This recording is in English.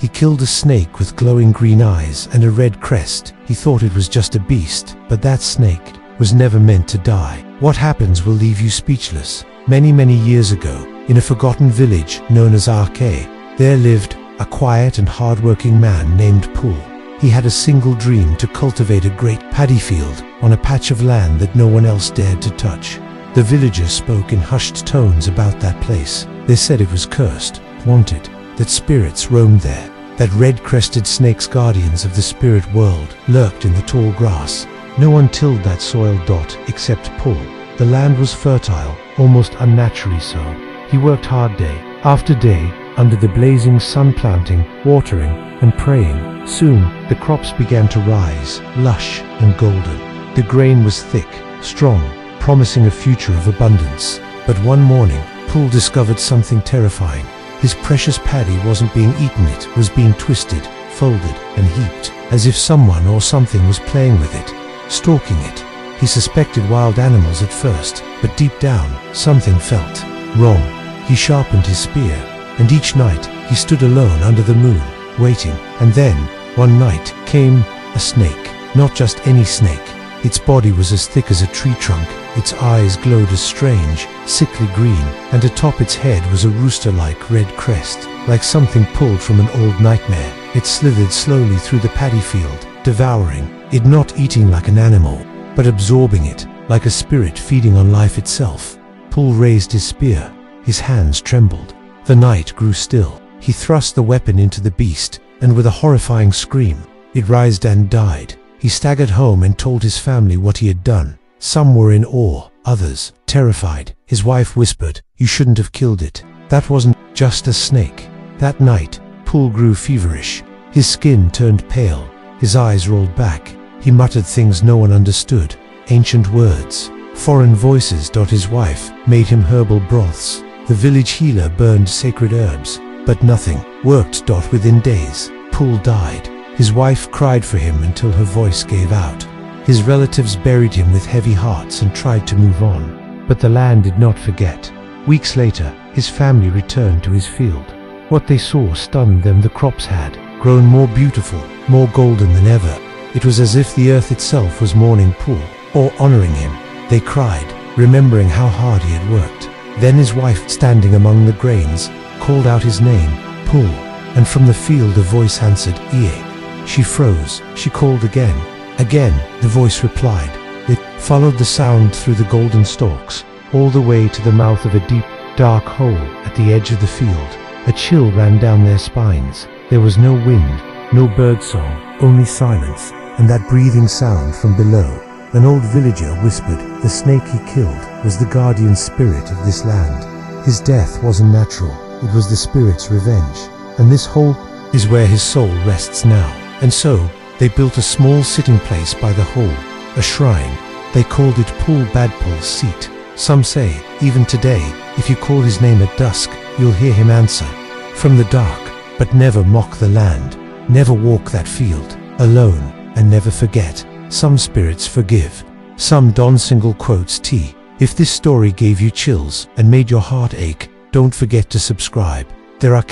He killed a snake with glowing green eyes and a red crest. He thought it was just a beast, but that snake was never meant to die. What happens will leave you speechless. Many years ago, in a forgotten village known as Arke, there lived a quiet and hard-working man named Pulle. He had a single dream: to cultivate a great paddy field on a patch of land that no one else dared to touch. The villagers spoke in hushed tones about that place. They said it was cursed, haunted, that spirits roamed there, that red-crested snakes, guardians of the spirit world, lurked in the tall grass. No one tilled that soil except Pulle. The land was fertile, almost unnaturally so. He worked hard day after day under the blazing sun, planting, watering, and praying. Soon, the crops began to rise, lush and golden. The grain was thick, strong, promising a future of abundance. But one morning, Pulle discovered something terrifying. His precious paddy wasn't being eaten, it was being twisted, folded, and heaped, as if someone or something was playing with it, stalking it. He suspected wild animals at first, but deep down, something felt wrong. He sharpened his spear, and each night he stood alone under the moon, waiting. And then, one night, came a snake. Not just any snake. Its body was as thick as a tree trunk, its eyes glowed a strange, sickly green, and atop its head was a rooster-like red crest, like something pulled from an old nightmare. It slithered slowly through the paddy field, devouring it, not eating like an animal, but absorbing it, like a spirit feeding on life itself. Pulle raised his spear. His hands trembled. The night grew still. He thrust the weapon into the beast, and with a horrifying scream, it writhed and died. He staggered home and told his family what he had done. Some were in awe, others terrified. His wife whispered, "You shouldn't have killed it. That wasn't just a snake." That night, Pulle grew feverish. His skin turned pale. His eyes rolled back. He muttered things no one understood, ancient words, foreign voices. His wife made him herbal broths. The village healer burned sacred herbs, but nothing worked. Within days, Pulle died. His wife cried for him until her voice gave out. His relatives buried him with heavy hearts and tried to move on. But the land did not forget. Weeks later, his family returned to his field. What they saw stunned them. The crops had grown more beautiful, more golden than ever. It was as if the earth itself was mourning Pulle, or honoring him. They cried, remembering how hard he had worked. Then his wife, standing among the grains, called out his name, Pulle, and from the field a voice answered, "Ie." She froze. She called again. Again, the voice replied. It followed the sound through the golden stalks, all the way to the mouth of a deep, dark hole at the edge of the field. A chill ran down their spines. There was no wind, no birdsong, only silence, and that breathing sound from below. An old villager whispered, the snake he killed was the guardian spirit of this land. His death wasn't natural, it was the spirit's revenge. And this hole is where his soul rests now. And so, they built a small sitting place by the hole, a shrine. They called it Pulle Bad, Pulle's seat. Some say, even today, if you call his name at dusk, you'll hear him answer from the dark. But never mock the land, never walk that field alone, and never forget, some spirits forgive. Some don. T. If this story gave you chills and made your heart ache, don't forget to subscribe. There are